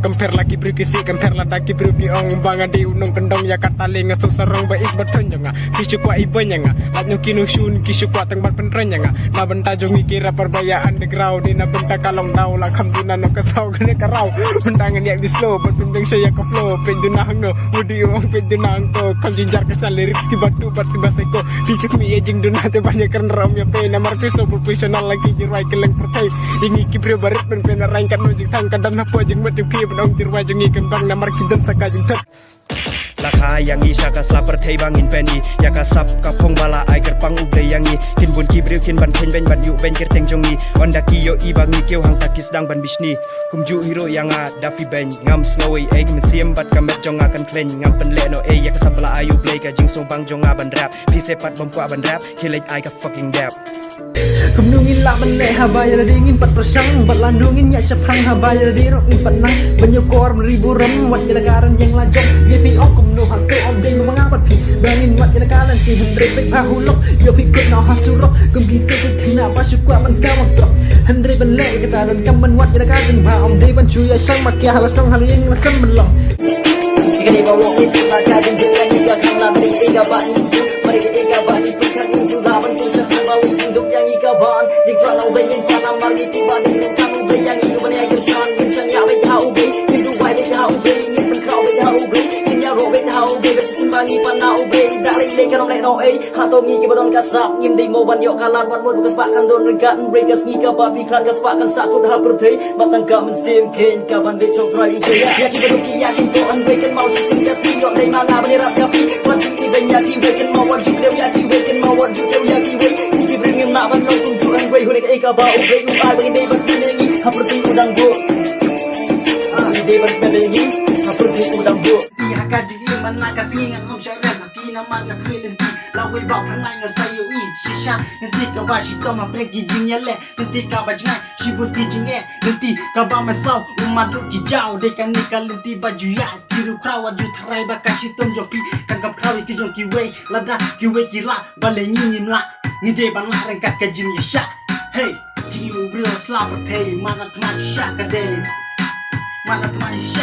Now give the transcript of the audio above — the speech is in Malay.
compare lagi berkisi compare la daki beruki ong banga di unung kendong ya kata lenga so sarong baik beton janga kisu kwa ibanya nga latno kinu shun kisu kwa teng ban penrenya nga na benta jongi kira perbaya underground ni na benta kalong daw la kamduna no kasau gane karau bentangan yak di slow berpindeng saya ke flow penduna hangno mudi ong penduna angko konjinjar kesan lirik ki batu barsi baseko fichuk mi ejing duna te banyak keren ram ya pe na martiso profesional lagi jirai keleng pertai ingi kibre barit pen pen rangkan nujik tangka dan apa jeng mati pi benong jirwai jengi kembang na marki dan sakajing tet Laka yang isa kas lapar thei bangin peni ya kasap kapong bala ai kerpang uble yangi kin bun kibriu kin ban ken ben ban yu ben kerteng jongi onda kiyo i bangi keu hang takis dang ban bisni kumju hero yang a dafi ben ngam snowai egg mesiem bat kamet jonga kan klen ngam pen le no e ya kasap bala ayu play ka jing so bang jonga ban rap pi sepat bom kwa ban rap kilek ai ka fucking dap Kumnungin laban le habayar dingin pat persang Balandungin nya seprang habayar di rok penang Benyokor ribu rem wat jelagaran yang lajong Nyepi om kumnu hake om ding mengapat pi Bangin wat jelagaran ti hendri pek pahulok Yo pikut no hasurok Kum gitu ke kena pasuk kwa ban kawang trok Hendri ben le kata dan kamen wat jelagaran jeng pa om di ban cuya sang makia halas nong hal yang lasan belong Jika di bawah itu maka jeng jeng jika kang labri ega bani Mereka ega bani pikir itu laban tu syakang bali hidup yang ikaban jing tuan au bay yang tanam margi tiba di tang bay yang i bani air shan gimshan ya bay hau bay hindu bay bay hau bay yin pen krau bay hau bay yin ya ro bay hau bay ba sin mangi pan au bay dari le kan le no ei ha to ngi ke bodon kasap ngim dei mo ban yo kalat wat mod bukas pakan don regat breakers ngi ka ba pi klan kas pakan sakut ha perthei matang ka men sim ken ka ban de chok trai bay ya ki bodon ki ya ki to an bay kan mau sin ya si yo dei manga bani rap ya pi wan ki ben ya ki bay kan mau wan ju ya ki bay kan mau wan ju ya ki bay ki bring na ban no kun tu an bay hunek eka ba u bay u ai bani dei ban ngi ha perthei udang bo dei ban ngi ha perthei udang bo Iha kajing iman na kasing ang syarem Haki naman na krilenti Laway ba pranay nga sayo i Shisha Nanti ka ba shito ma pregi jinyale Nanti ka ba jingay shibun ki jingye Nanti ka ba masaw umadu ki jaw Dekan nika lenti ba juya Tiru krawa ju taray ba kashitom jopi Kagam krawi ki jong kiway Lada kiway kila Bale nyinyim la Ngide ban la rengkat ka jing yasha Hey Jigi ubrio slaper tay Mana teman syaka day Mana teman syaka